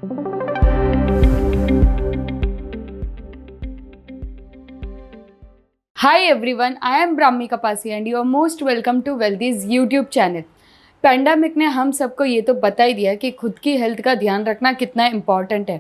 Hi everyone, I am Brahmi Kapasi and you are most welcome to Wealthy's YouTube channel. Pandemic ने हम सबको ये तो बता ही दिया कि खुद की हेल्थ का ध्यान रखना कितना इम्पॉर्टेंट है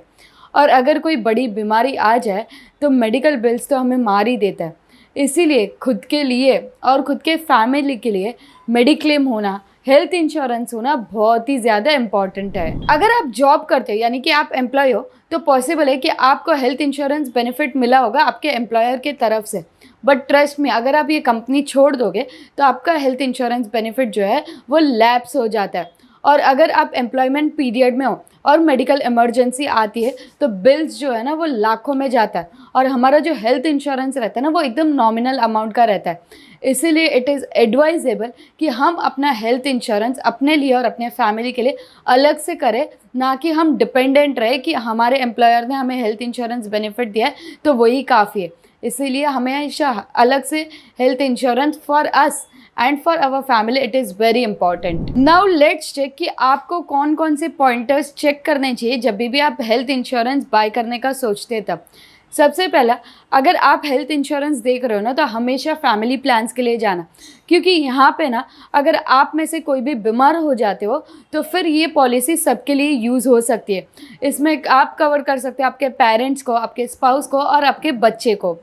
और अगर कोई बड़ी बीमारी आ जाए तो मेडिकल बिल्स तो हमें मार ही देता है। इसीलिए खुद के लिए और खुद के फैमिली के लिए मेडिक्लेम होना, हेल्थ इंश्योरेंस होना बहुत ही ज़्यादा इम्पॉर्टेंट है। अगर आप जॉब करते हो यानी कि आप एम्प्लॉय हो तो पॉसिबल है कि आपको हेल्थ इंश्योरेंस बेनिफिट मिला होगा आपके एम्प्लॉयर के तरफ से, बट ट्रस्ट में अगर आप ये कंपनी छोड़ दोगे तो आपका हेल्थ इंश्योरेंस बेनिफिट जो है वो लैप्स हो जाता है। और अगर आप एम्प्लॉयमेंट पीरियड में हो और मेडिकल इमरजेंसी आती है तो बिल्स जो है ना वो लाखों में जाता है और हमारा जो हेल्थ इंश्योरेंस रहता है ना वो एकदम नॉमिनल अमाउंट का रहता है। इसीलिए इट इज़ एडवाइजेबल कि हम अपना हेल्थ इंश्योरेंस अपने लिए और अपने फैमिली के लिए अलग से करें, ना कि हम डिपेंडेंट रहे कि हमारे एम्प्लॉयर ने हमें हेल्थ इंश्योरेंस बेनिफिट दिया है तो वही काफ़ी है। इसीलिए हमेशा अलग से health insurance for us and for our family it is very important. Now let's check कि आपको कौन कौन से पॉइंटर्स चेक करने चाहिए जब भी आप हेल्थ इंश्योरेंस बाय करने का सोचते हैं तब। सबसे पहला, अगर आप हेल्थ इंश्योरेंस देख रहे हो ना तो हमेशा फैमिली प्लान्स के लिए जाना, क्योंकि यहाँ पे ना अगर आप में से कोई भी बीमार हो जाते हो तो फिर ये पॉलिसी सबके लिए यूज़ हो सकती है। इसमें आप कवर कर सकते हो आपके पेरेंट्स को, आपके स्पाउस को और आपके बच्चे को।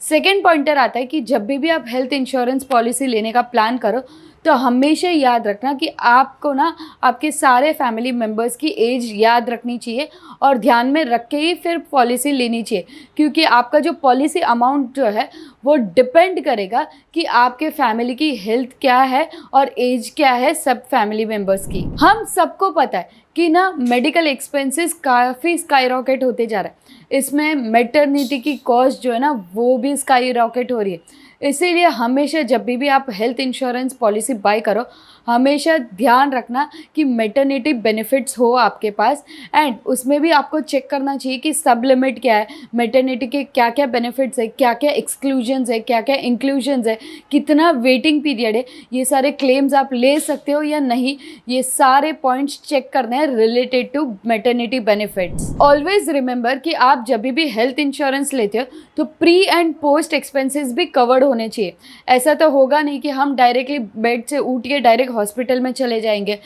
सेकेंड पॉइंटर आता है कि जब भी आप हेल्थ इंश्योरेंस पॉलिसी लेने का प्लान करो तो हमेशा याद रखना कि आपको ना आपके सारे फैमिली मेम्बर्स की एज याद रखनी चाहिए और ध्यान में रख के ही फिर पॉलिसी लेनी चाहिए, क्योंकि आपका जो पॉलिसी अमाउंट जो है वो डिपेंड करेगा कि आपके फैमिली की हेल्थ क्या है और एज क्या है सब फैमिली मेम्बर्स की। हम सबको पता है कि ना मेडिकल एक्सपेंसेस काफ़ी स्काई रॉकेट होते जा रहा है। इसमें मैटरनिटी की कॉस्ट जो है ना वो भी स्काई रॉकेट हो रही है। इसीलिए हमेशा जब भी आप हेल्थ इंश्योरेंस पॉलिसी बाय करो हमेशा ध्यान रखना कि मैटरनिटी बेनिफिट्स हो आपके पास, एंड उसमें भी आपको चेक करना चाहिए कि सब लिमिट क्या है, मैटरनिटी के क्या क्या बेनिफिट्स है, क्या क्या एक्सक्लूजन्स है, क्या क्या इंक्लूजन्स है, कितना वेटिंग पीरियड है, ये सारे क्लेम्स आप ले सकते हो या नहीं, ये सारे पॉइंट्स चेक करने हैं related to maternity benefits. Always remember कि आप जब भी हेल्थ इंश्योरेंस लेते हो तो प्री एंड पोस्ट एक्सपेंसेस भी कवर्ड होने चाहिए। ऐसा तो होगा नहीं कि हम डायरेक्टली बेड से उठ के डायरेक्ट हॉस्पिटल में चले जाएंगे।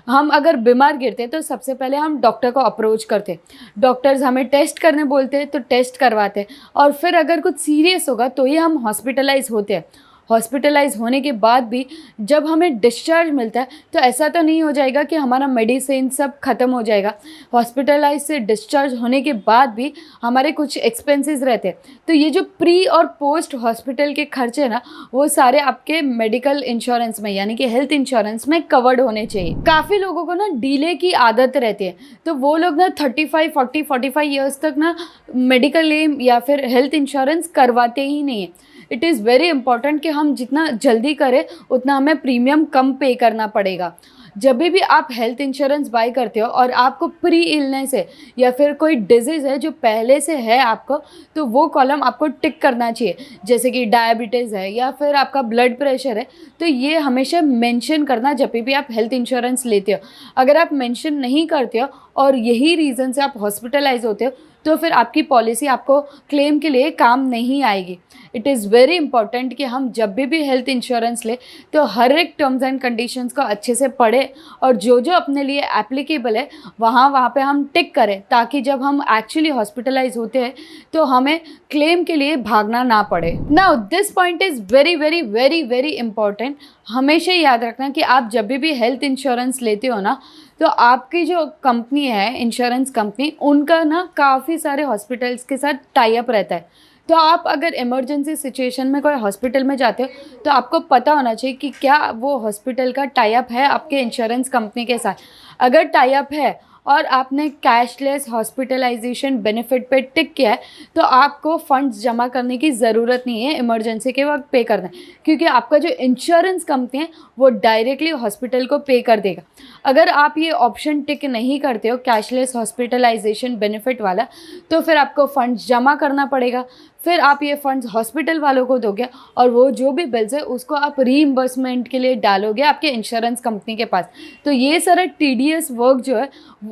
हम अगर बीमार गिरते तो सबसे पहले हम डॉक्टर को अप्रोच करते, डॉक्टर्स हमें टेस्ट करने बोलते हैं तो टेस्ट करवाते, और फिर अगर कुछ सीरियस होगा तो ही हम हॉस्पिटलाइज होते हैं। हॉस्पिटलाइज होने के बाद भी जब हमें डिस्चार्ज मिलता है तो ऐसा तो नहीं हो जाएगा कि हमारा मेडिसिन सब ख़त्म हो जाएगा। हॉस्पिटलाइज से डिस्चार्ज होने के बाद भी हमारे कुछ एक्सपेंसेस रहते हैं, तो ये जो प्री और पोस्ट हॉस्पिटल के खर्चे ना वो सारे आपके मेडिकल इंश्योरेंस में यानी कि हेल्थ इंश्योरेंस में कवर्ड होने चाहिए। काफ़ी लोगों को ना डिले की आदत रहती है, तो वो लोग ना 35, 40, 45 ईयर्स तक ना मेडिकल क्लेम या फिर हेल्थ इंश्योरेंस करवाते ही नहीं है। इट इज़ वेरी इंपॉर्टेंट कि हम जितना जल्दी करें उतना हमें प्रीमियम कम पे करना पड़ेगा। जब भी आप हेल्थ इंश्योरेंस बाय करते हो और आपको प्री इलनेस है या फिर कोई डिजीज़ है जो पहले से है आपको, तो वो कॉलम आपको टिक करना चाहिए, जैसे कि डायबिटीज़ है या फिर आपका ब्लड प्रेशर है, तो ये हमेशा मेंशन करना जब भी आप हेल्थ इंश्योरेंस लेते हो। अगर आप मेंशन नहीं करते हो और यही रीज़न से आप हॉस्पिटलाइज होते हो तो फिर आपकी पॉलिसी आपको क्लेम के लिए काम नहीं आएगी। इट इज़ वेरी इंपॉर्टेंट कि हम जब भी हेल्थ इंश्योरेंस लें तो हर एक टर्म्स एंड कंडीशंस को अच्छे से पढ़ें और जो जो अपने लिए एप्लीकेबल है वहाँ पे हम टिक करें, ताकि जब हम एक्चुअली हॉस्पिटलाइज होते हैं तो हमें क्लेम के लिए भागना ना पड़े। Now this point is very very very very important. हमेशा याद रखना कि आप जब भी हेल्थ इंश्योरेंस लेते हो ना तो आपकी जो कंपनी है इंश्योरेंस कंपनी, उनका ना काफ़ी सारे हॉस्पिटल्स के साथ टाई अप रहता है। तो आप अगर इमरजेंसी सिचुएशन में कोई हॉस्पिटल में जाते हो तो आपको पता होना चाहिए कि क्या वो हॉस्पिटल का टाई अप है आपके इंश्योरेंस कंपनी के साथ। अगर टाई अप है और आपने कैशलेस हॉस्पिटलाइजेशन बेनिफिट पे टिक किया है तो आपको फंड्स जमा करने की ज़रूरत नहीं है इमरजेंसी के वक्त पे करना है, क्योंकि आपका जो इंश्योरेंस कंपनी है वो डायरेक्टली हॉस्पिटल को पे कर देगा। अगर आप ये ऑप्शन टिक नहीं करते हो कैशलेस हॉस्पिटलाइजेशन बेनिफिट वाला, तो फिर आपको फंड्स जमा करना पड़ेगा। फिर आप ये फंड्स हॉस्पिटल वालों को दोगे और वो जो भी बिल्स है उसको आप रीइंबर्समेंट के लिए डालोगे आपके इंश्योरेंस कंपनी के पास। तो ये सारा टीडीएस वर्क जो है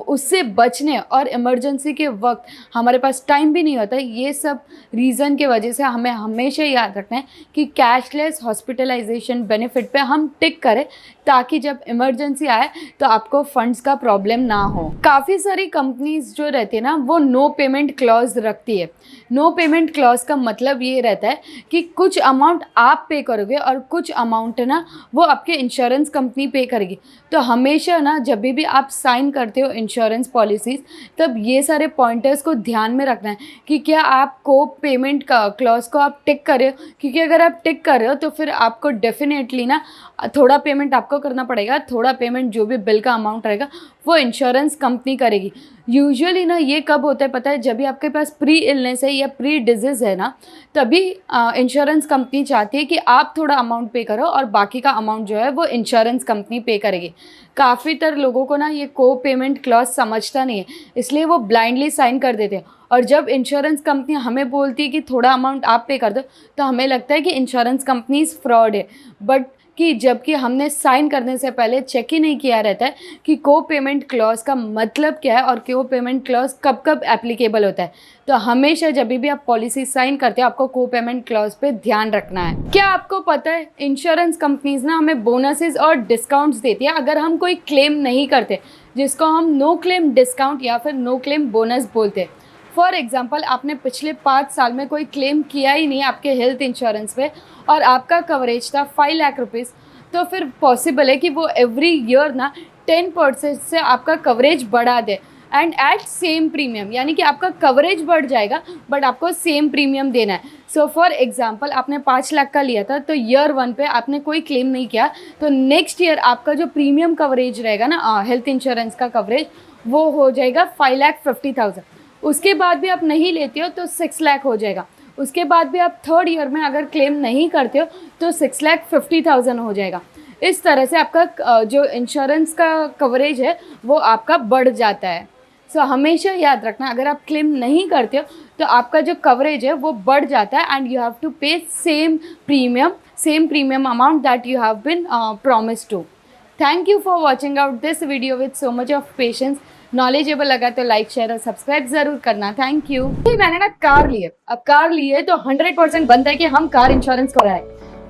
उससे बचने और इमरजेंसी के वक्त हमारे पास टाइम भी नहीं होता। ये सब रीज़न की वजह से हमें हमेशा याद रखना है कि कैशलेस हॉस्पिटलाइजेशन बेनिफिट पे हम टिक करें, ताकि जब इमरजेंसी आए तो आपको फंड्स का प्रॉब्लम ना हो। काफ़ी सारी कंपनीज जो रहती है ना वो नो पेमेंट क्लॉज रखती है। नो पेमेंट क्लॉज का मतलब ये रहता है कि कुछ अमाउंट आप पे करोगे और कुछ अमाउंट ना वो आपके इंश्योरेंस कंपनी पे करेगी। तो हमेशा ना जब भी आप साइन करते हो इंश्योरेंस पॉलिसीज़, तब ये सारे पॉइंटर्स को ध्यान में रखना है कि क्या आपको पेमेंट का क्लॉज को आप टिक कर रहे हो, क्योंकि अगर आप टिक कर रहे हो तो फिर आपको डेफिनेटली ना थोड़ा पेमेंट आपको करना पड़ेगा, थोड़ा पेमेंट जो भी बिल का अमाउंट रहेगा वो इंश्योरेंस कंपनी करेगी। यूजुअली ना ये कब होता है पता है, जब भी आपके पास प्री इलनेस है या प्री डिजीज़ है ना, तभी इंश्योरेंस कंपनी चाहती है कि आप थोड़ा अमाउंट पे करो और बाकी का अमाउंट जो है वो इंश्योरेंस कंपनी पे करेगी। काफ़ी तर लोगों को ना ये को पेमेंट क्लॉज समझता नहीं है, इसलिए वो ब्लाइंडली साइन कर देते हैं। और जब इंश्योरेंस कंपनी हमें बोलती है कि थोड़ा अमाउंट आप पे कर दो, तो हमें लगता है कि इंश्योरेंस कंपनी फ्रॉड है। बट कि जबकि हमने साइन करने से पहले चेक ही नहीं किया रहता है कि को पेमेंट क्लॉज का मतलब क्या है और को पेमेंट क्लॉज कब कब एप्लीकेबल होता है। तो हमेशा जब भी आप पॉलिसी साइन करते हो आपको को पेमेंट क्लॉज पे ध्यान रखना है। क्या आपको पता है इंश्योरेंस कंपनीज ना हमें बोनसेस और डिस्काउंट्स देती है अगर हम कोई क्लेम नहीं करते, जिसको हम नो क्लेम डिस्काउंट या फिर नो क्लेम बोनस बोलते हैं। फॉर एग्जाम्पल, आपने पिछले 5 साल में कोई क्लेम किया ही नहीं आपके हेल्थ इंश्योरेंस पे और आपका कवरेज था 5 लाख रुपीज़, तो फिर पॉसिबल है कि वो एवरी ईयर ना 10% से आपका कवरेज बढ़ा दे एंड एट सेम प्रीमियम, यानी कि आपका कवरेज बढ़ जाएगा बट आपको सेम प्रीमियम देना है। सो फॉर एग्जांपल, आपने 5 लाख का लिया था तो ईयर 1 पे आपने कोई क्लेम नहीं किया, तो नेक्स्ट ईयर आपका जो प्रीमियम कवरेज रहेगा ना हेल्थ इंश्योरेंस का कवरेज, वो हो जाएगा 5,50,000। उसके बाद भी आप नहीं लेते हो तो 6 लाख हो जाएगा। उसके बाद भी आप 3rd ईयर में अगर क्लेम नहीं करते हो तो 6,50,000 हो जाएगा। इस तरह से आपका जो इंश्योरेंस का कवरेज है वो आपका बढ़ जाता है। सो हमेशा याद रखना, अगर आप क्लेम नहीं करते हो तो आपका जो कवरेज है वो बढ़ जाता है and you have to pay same premium amount that you have been promised to. Thank you for watching out this video with so much of patience. Knowledgeable लगा तो लाइक शेयर और सब्सक्राइब जरूर करना। Thank you. मैंने ना car ली है, अब car ली है तो 100% बनता है कि हम कार इंश्योरेंस कराएं,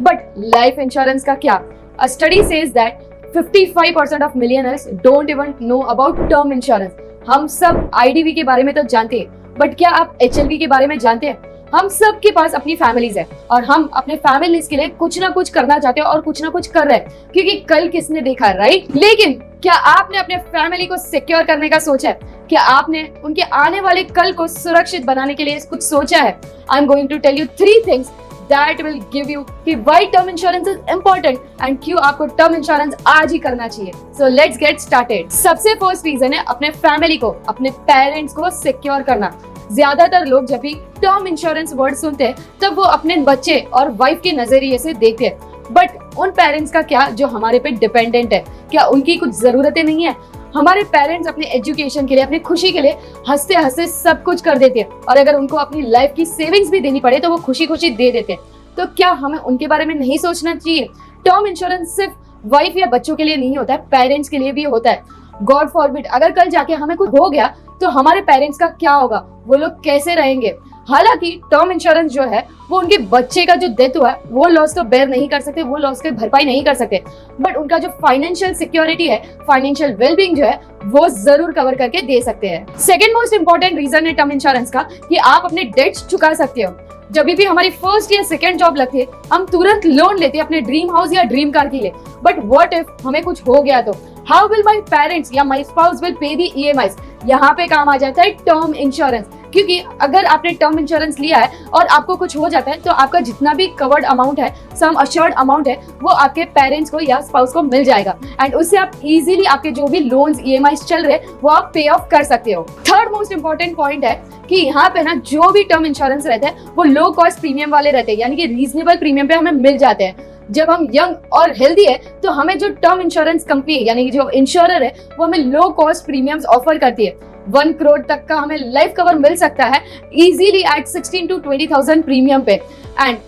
बट लाइफ इंश्योरेंस का क्या? अ study says that 55% of millionaires don't even know about term insurance. हम सब आईडीवी के बारे में तो जानते हैं, बट क्या आप एचएलवी के बारे में जानते हैं? हम सब के पास अपनी फैमिलीज है और हम अपने फैमिलीज के लिए कुछ ना कुछ करना चाहते हैं और कुछ ना कुछ कर रहे हैं, क्योंकि कल किसने देखा, राइट? लेकिन क्या आपने अपने फैमिली को सिक्योर करने का सोचा है? क्या आपने उनके आने वाले कल को सुरक्षित बनाने के लिए कुछ सोचा है? I am going to tell you 3 things that will give you कि why term insurance is important and क्यों आपको term insurance आज ही करना चाहिए। So let's get started। सबसे फर्स्ट रीजन है अपने फैमिली को, अपने पेरेंट्स को सिक्योर करना। ज्यादातर लोग जब भी टर्म इंश्योरेंस वर्ड सुनते हैं तब वो अपने बच्चे और वाइफ के नजरिए से देखते हैं, बट उन पेरेंट्स का क्या जो हमारे पे डिपेंडेंट है? क्या उनकी कुछ जरूरतें नहीं है? हमारे पेरेंट्स अपने एजुकेशन के लिए, अपनी खुशी के लिए हंसते हंसते सब कुछ कर देते हैं, और अगर उनको अपनी लाइफ की सेविंग्स भी देनी पड़े तो वो खुशी खुशी दे देते हैं। तो क्या हमें उनके बारे में नहीं सोचना चाहिए? टर्म इंश्योरेंस सिर्फ वाइफ या बच्चों के लिए नहीं होता है, पेरेंट्स के लिए भी होता है। गॉड फॉरबिड अगर कल जाके हमें कुछ हो गया तो हमारे पेरेंट्स का क्या होगा? वो लोग कैसे रहेंगे? हालांकि टर्म इंश्योरेंस जो है वो उनके बच्चे का जो डेथ हुआ है वो लॉस तो बेयर नहीं कर सकते, वो लॉस की भरपाई नहीं कर सकते, बट उनका जो फाइनेंशियल सिक्योरिटी है, फाइनेंशियल वेलबींग जो है वो जरूर कवर करके दे सकते हैं। सेकंड मोस्ट इंपॉर्टेंट रीजन है टर्म इंश्योरेंस का कि आप अपने डेट्स चुका सकते हो। जब भी हमारी फर्स्ट या सेकंड जॉब लगती है हम तुरंत लोन लेते हैं अपने ड्रीम हाउस या ड्रीम कार के लिए, बट व्हाट इफ हमें कुछ हो गया तो? हाउ विल माई पेरेंट्स या my spouse will pay the EMIs? यहाँ पे काम आ जाता है टर्म इंश्योरेंस, क्योंकि अगर आपने टर्म इंश्योरेंस लिया है और आपको कुछ हो जाता है तो आपका जितना भी कवर्ड अमाउंट है, सम अश्योर्ड अमाउंट है, वो आपके पेरेंट्स को या स्पाउस को मिल जाएगा एंड उससे आप इजीली आपके जो भी लोन्स EMIs चल रहे वो आप पे ऑफ कर सकते हो। थर्ड मोस्ट इंपॉर्टेंट पॉइंट है कि यहाँ पे ना जो भी टर्म इंश्योरेंस रहते हैं वो लो कॉस्ट प्रीमियम वाले रहते हैं, यानी कि रीजनेबल प्रीमियम पे हमें मिल जाते हैं। जब हम यंग और हेल्दी है तो हमें जो टर्म इंश्योरेंस कंपनी यानी कि जो इंश्योरर है वो हमें लो कॉस्ट प्रीमियम्स ऑफर करती है। 1 करोड़ तक का हमें लाइफ कवर मिल सकता है इजीली एट 16 to 20,000 प्रीमियम पे। And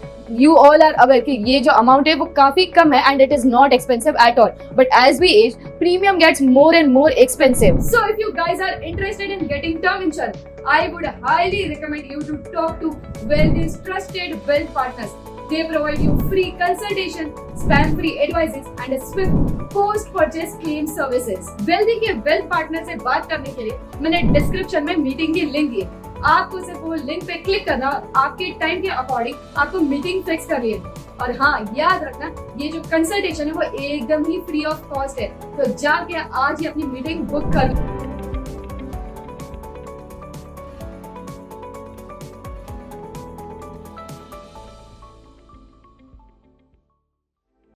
you all are aware कि ये जो अमाउंट है वो काफी कम है and it is not expensive at all, but as we age premium gets more and more expensive. So if you guys are interested in getting term insurance, I would highly recommend you to talk to Wealthy's trusted wealth partners. They provide you free consultation, spam free advices and a swift post purchase claim services. Wealthy के wealth partner से बात करने के लिए मैंने description में meeting की link दी है। आपको सिर्फ वो लिंक पे क्लिक करना, आपके टाइम के अकॉर्डिंग आपको मीटिंग फिक्स कर लिए। और हाँ, याद रखना ये जो कंसल्टेशन है वो एकदम ही फ्री ऑफ कॉस्ट है, तो जाके आज ही अपनी मीटिंग बुक कर लो।